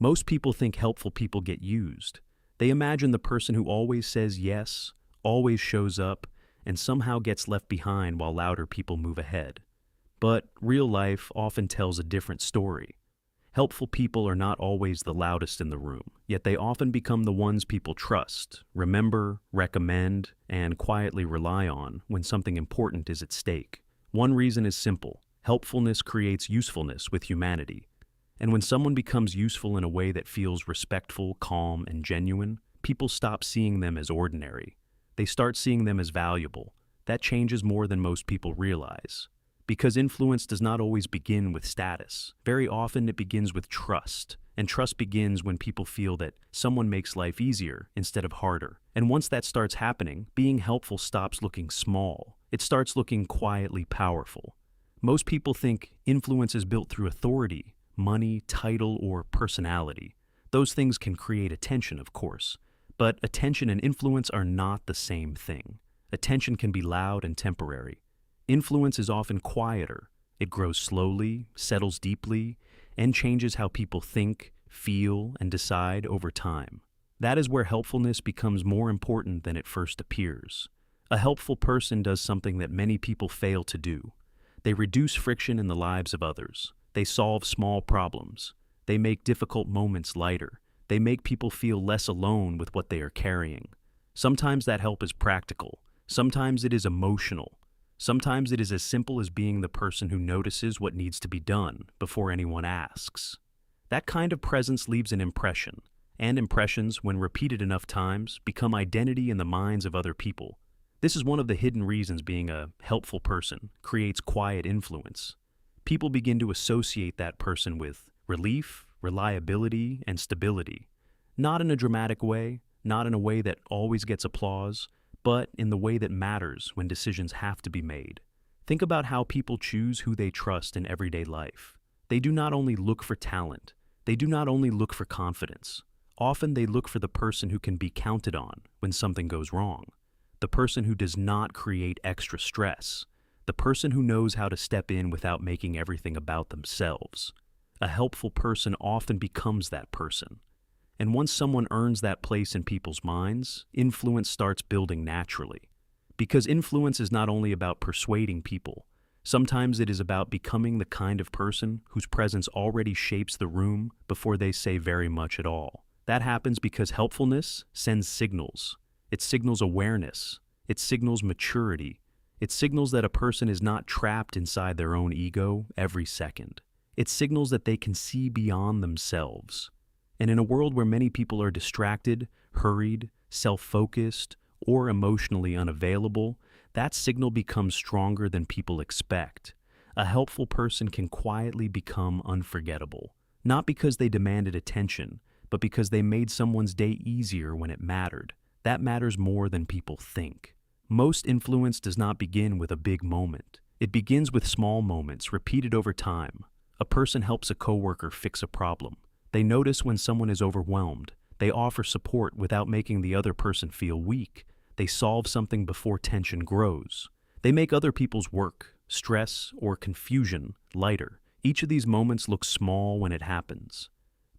Most people think helpful people get used. They imagine the person who always says yes, always shows up, and somehow gets left behind while louder people move ahead. But real life often tells a different story. Helpful people are not always the loudest in the room, yet they often become the ones people trust, remember, recommend, and quietly rely on when something important is at stake. One reason is simple: helpfulness creates usefulness with humanity. And when someone becomes useful in a way that feels respectful, calm, and genuine, people stop seeing them as ordinary. They start seeing them as valuable. That changes more than most people realize. Because influence does not always begin with status. Very often it begins with trust. And trust begins when people feel that someone makes life easier instead of harder. And once that starts happening, being helpful stops looking small. It starts looking quietly powerful. Most people think influence is built through authority, money, title, or personality. Those things can create attention, of course. But attention and influence are not the same thing. Attention can be loud and temporary. Influence is often quieter. It grows slowly, settles deeply, and changes how people think, feel, and decide over time. That is where helpfulness becomes more important than it first appears. A helpful person does something that many people fail to do. They reduce friction in the lives of others. They solve small problems. They make difficult moments lighter. They make people feel less alone with what they are carrying. Sometimes that help is practical. Sometimes it is emotional. Sometimes it is as simple as being the person who notices what needs to be done before anyone asks. That kind of presence leaves an impression, and impressions, when repeated enough times, become identity in the minds of other people. This is one of the hidden reasons being a helpful person creates quiet influence. People begin to associate that person with relief, reliability, and stability. Not in a dramatic way, not in a way that always gets applause, but in the way that matters when decisions have to be made. Think about how people choose who they trust in everyday life. They do not only look for talent, they do not only look for confidence. Often they look for the person who can be counted on when something goes wrong. The person who does not create extra stress. The person who knows how to step in without making everything about themselves. A helpful person often becomes that person. And once someone earns that place in people's minds, influence starts building naturally. Because influence is not only about persuading people. Sometimes it is about becoming the kind of person whose presence already shapes the room before they say very much at all. That happens because helpfulness sends signals. It signals awareness. It signals maturity. It signals that a person is not trapped inside their own ego every second. It signals that they can see beyond themselves. And in a world where many people are distracted, hurried, self-focused, or emotionally unavailable, that signal becomes stronger than people expect. A helpful person can quietly become unforgettable, not because they demanded attention, but because they made someone's day easier when it mattered. That matters more than people think. Most influence does not begin with a big moment. It begins with small moments repeated over time. A person helps a coworker fix a problem. They notice when someone is overwhelmed. They offer support without making the other person feel weak. They solve something before tension grows. They make other people's work, stress, or confusion lighter. Each of these moments looks small when it happens.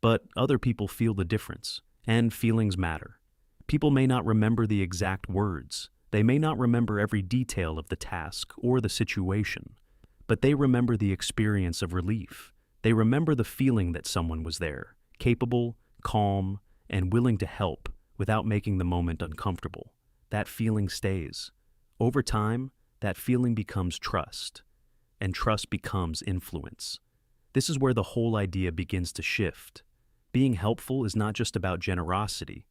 But other people feel the difference, and feelings matter. People may not remember the exact words. They may not remember every detail of the task or the situation. But they remember the experience of relief. They remember the feeling that someone was there, capable, calm, and willing to help without making the moment uncomfortable. That feeling stays. Over time, that feeling becomes trust, and trust becomes influence. This is where the whole idea begins to shift. Being helpful is not just about generosity.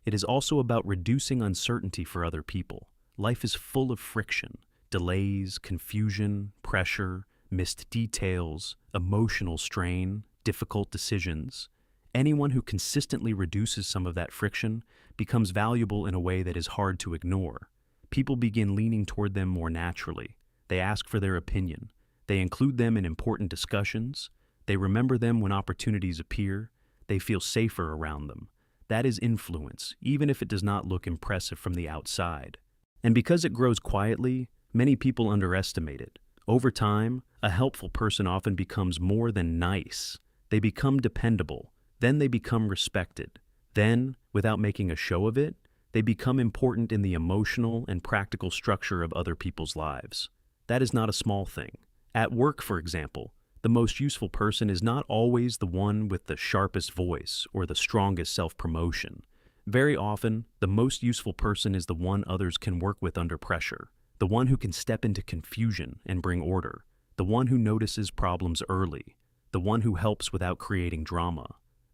It is also about reducing uncertainty for other people. Life is full of friction, delays, confusion, pressure, missed details, emotional strain, difficult decisions. Anyone who consistently reduces some of that friction becomes valuable in a way that is hard to ignore. People begin leaning toward them more naturally. They ask for their opinion. They include them in important discussions. They remember them when opportunities appear. They feel safer around them. That is influence, even if it does not look impressive from the outside. And because it grows quietly, many people underestimate it. Over time, a helpful person often becomes more than nice. They become dependable. Then they become respected. Then, without making a show of it, they become important in the emotional and practical structure of other people's lives. That is not a small thing. At work, for example, the most useful person is not always the one with the sharpest voice or the strongest self-promotion. Very often, the most useful person is the one others can work with under pressure, the one who can step into confusion and bring order, the one who notices problems early, the one who helps without creating drama,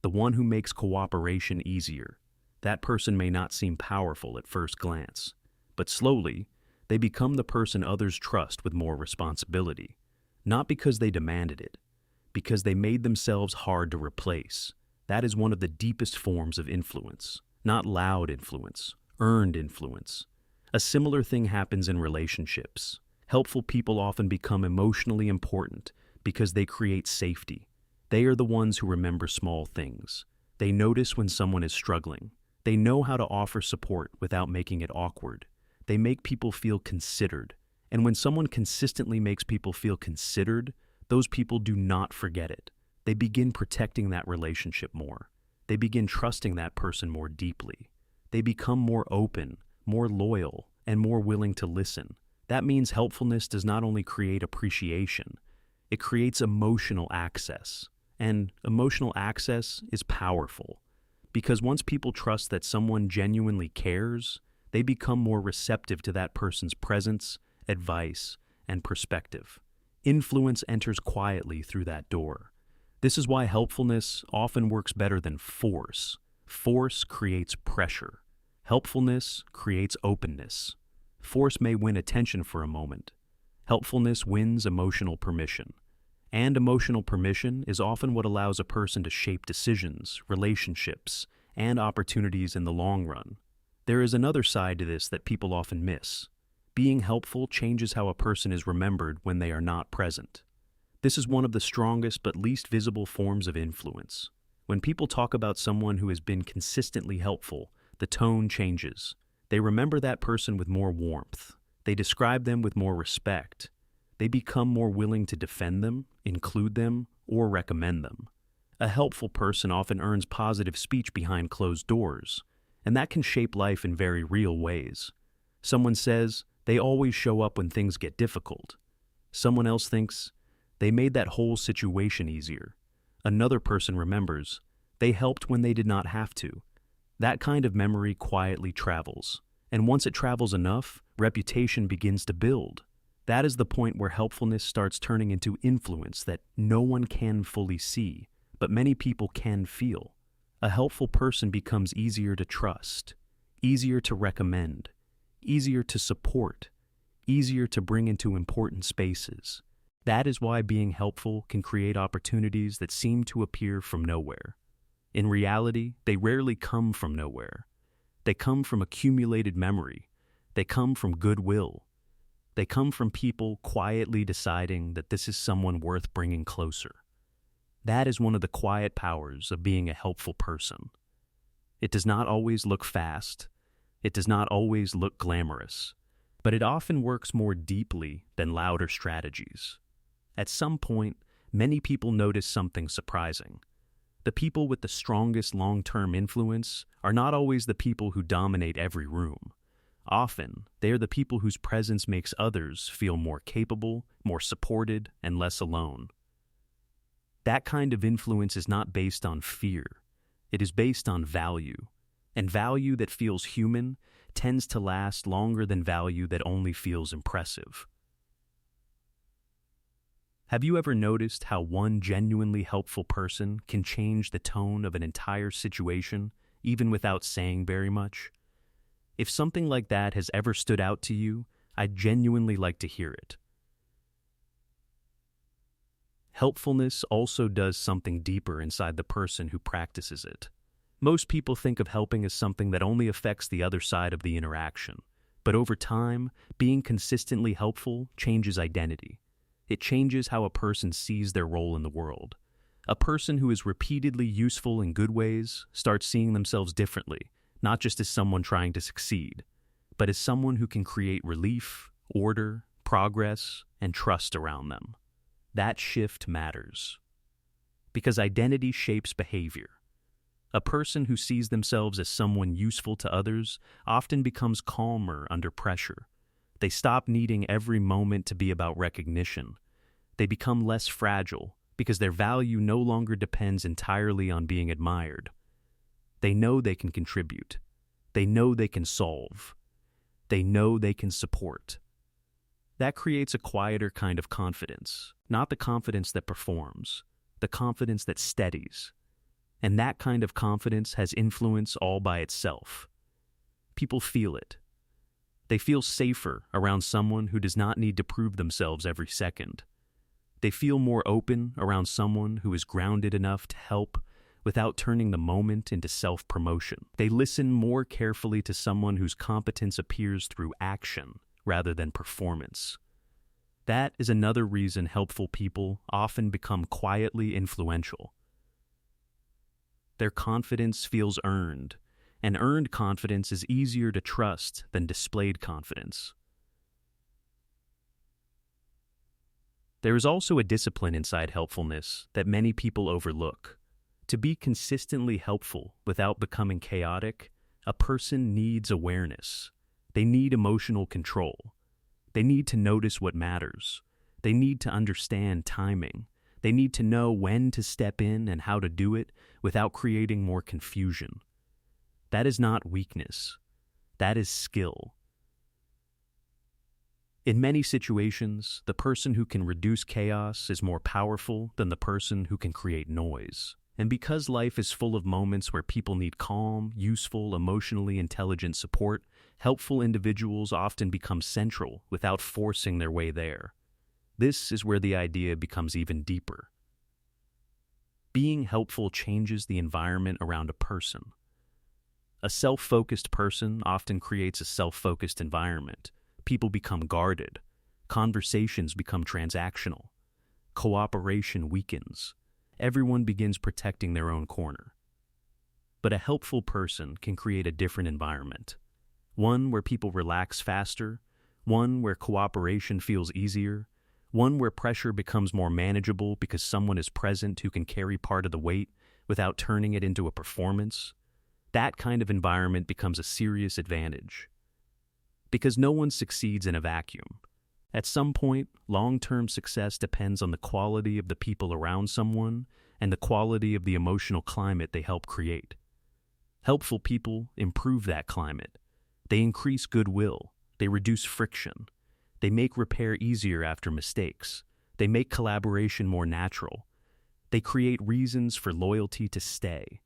the one who makes cooperation easier. That person may not seem powerful at first glance, but slowly, they become the person others trust with more responsibility. Not because they demanded it, because they made themselves hard to replace. That is one of the deepest forms of influence. Not loud influence, earned influence. A similar thing happens in relationships. Helpful people often become emotionally important because they create safety. They are the ones who remember small things. They notice when someone is struggling. They know how to offer support without making it awkward. They make people feel considered. And when someone consistently makes people feel considered, those people do not forget it. They begin protecting that relationship more. They begin trusting that person more deeply. They become more open, more loyal, and more willing to listen. That means helpfulness does not only create appreciation, it creates emotional access. And emotional access is powerful, because once people trust that someone genuinely cares, they become more receptive to that person's presence, advice, and perspective. Influence enters quietly through that door. This is why helpfulness often works better than force. Force creates pressure. Helpfulness creates openness. Force may win attention for a moment. Helpfulness wins emotional permission. And emotional permission is often what allows a person to shape decisions, relationships, and opportunities in the long run. There is another side to this that people often miss. Being helpful changes how a person is remembered when they are not present. This is one of the strongest but least visible forms of influence. When people talk about someone who has been consistently helpful, the tone changes. They remember that person with more warmth. They describe them with more respect. They become more willing to defend them, include them, or recommend them. A helpful person often earns positive speech behind closed doors, and that can shape life in very real ways. Someone says, they always show up when things get difficult. Someone else thinks, they made that whole situation easier. Another person remembers, they helped when they did not have to. That kind of memory quietly travels, and once it travels enough, reputation begins to build. That is the point where helpfulness starts turning into influence that no one can fully see, but many people can feel. A helpful person becomes easier to trust, easier to recommend, easier to support, easier to bring into important spaces. That is why being helpful can create opportunities that seem to appear from nowhere. In reality, they rarely come from nowhere. They come from accumulated memory. They come from goodwill. They come from people quietly deciding that this is someone worth bringing closer. That is one of the quiet powers of being a helpful person. It does not always look fast. It does not always look glamorous. But it often works more deeply than louder strategies. At some point, many people notice something surprising. The people with the strongest long-term influence are not always the people who dominate every room. Often, they are the people whose presence makes others feel more capable, more supported, and less alone. That kind of influence is not based on fear. It is based on value. And value that feels human tends to last longer than value that only feels impressive. Have you ever noticed how one genuinely helpful person can change the tone of an entire situation, even without saying very much? If something like that has ever stood out to you, I'd genuinely like to hear it. Helpfulness also does something deeper inside the person who practices it. Most people think of helping as something that only affects the other side of the interaction. But over time, being consistently helpful changes identity. It changes how a person sees their role in the world. A person who is repeatedly useful in good ways starts seeing themselves differently, not just as someone trying to succeed, but as someone who can create relief, order, progress, and trust around them. That shift matters. Because identity shapes behavior. A person who sees themselves as someone useful to others often becomes calmer under pressure. They stop needing every moment to be about recognition. They become less fragile because their value no longer depends entirely on being admired. They know they can contribute. They know they can solve. They know they can support. That creates a quieter kind of confidence, not the confidence that performs, the confidence that steadies. And that kind of confidence has influence all by itself. People feel it. They feel safer around someone who does not need to prove themselves every second. They feel more open around someone who is grounded enough to help without turning the moment into self-promotion. They listen more carefully to someone whose competence appears through action rather than performance. That is another reason helpful people often become quietly influential. Their confidence feels earned, and earned confidence is easier to trust than displayed confidence. There is also a discipline inside helpfulness that many people overlook. To be consistently helpful without becoming chaotic, a person needs awareness. They need emotional control. They need to notice what matters. They need to understand timing. They need to know when to step in and how to do it without creating more confusion. That is not weakness. That is skill. In many situations, the person who can reduce chaos is more powerful than the person who can create noise. And because life is full of moments where people need calm, useful, emotionally intelligent support, helpful individuals often become central without forcing their way there. This is where the idea becomes even deeper. Being helpful changes the environment around a person. A self-focused person often creates a self-focused environment. People become guarded. Conversations become transactional. Cooperation weakens. Everyone begins protecting their own corner. But a helpful person can create a different environment. One where people relax faster, one where cooperation feels easier, one where pressure becomes more manageable because someone is present who can carry part of the weight without turning it into a performance. That kind of environment becomes a serious advantage. Because no one succeeds in a vacuum. At some point, long-term success depends on the quality of the people around someone and the quality of the emotional climate they help create. Helpful people improve that climate. They increase goodwill. They reduce friction. They make repair easier after mistakes. They make collaboration more natural. They create reasons for loyalty to stay.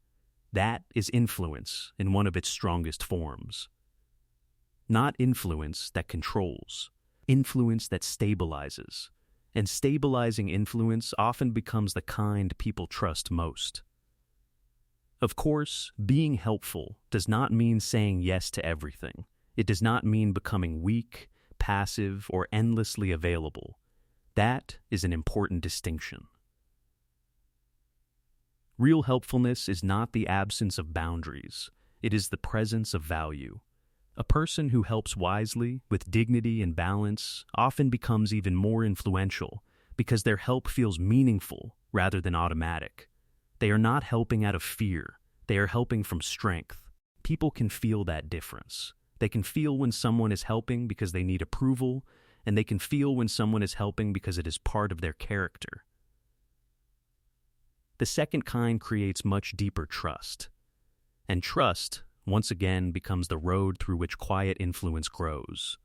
That is influence in one of its strongest forms. Not influence that controls. Influence that stabilizes, and stabilizing influence often becomes the kind people trust most. Of course, being helpful does not mean saying yes to everything. It does not mean becoming weak, passive, or endlessly available. That is an important distinction. Real helpfulness is not the absence of boundaries. It is the presence of value. A person who helps wisely, with dignity and balance, often becomes even more influential because their help feels meaningful rather than automatic. They are not helping out of fear. They are helping from strength. People can feel that difference. They can feel when someone is helping because they need approval, and they can feel when someone is helping because it is part of their character. The second kind creates much deeper trust. And trust, once again, becomes the road through which quiet influence grows.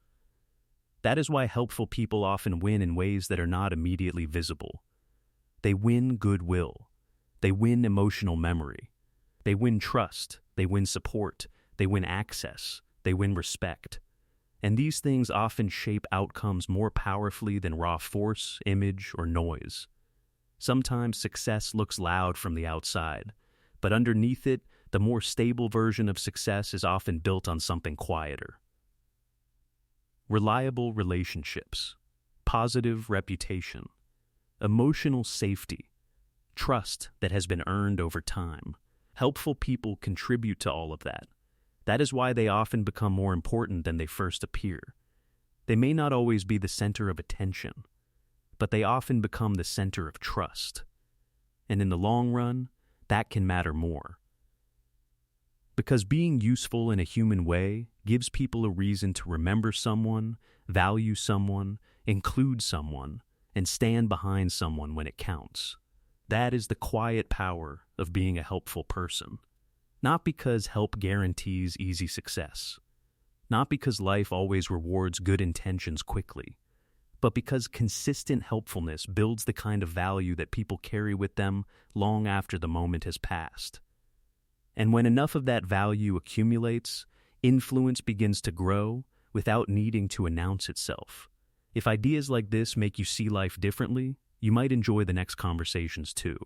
That is why helpful people often win in ways that are not immediately visible. They win goodwill. They win emotional memory. They win trust. They win support. They win access. They win respect. And these things often shape outcomes more powerfully than raw force, image, or noise. Sometimes success looks loud from the outside, but underneath it, the more stable version of success is often built on something quieter. Reliable relationships, positive reputation, emotional safety, trust that has been earned over time. Helpful people contribute to all of that. That is why they often become more important than they first appear. They may not always be the center of attention, but they often become the center of trust. And in the long run, that can matter more. Because being useful in a human way gives people a reason to remember someone, value someone, include someone, and stand behind someone when it counts. That is the quiet power of being a helpful person. Not because help guarantees easy success. Not because life always rewards good intentions quickly, but because consistent helpfulness builds the kind of value that people carry with them long after the moment has passed. And when enough of that value accumulates, influence begins to grow without needing to announce itself. If ideas like this make you see life differently, you might enjoy the next conversations too.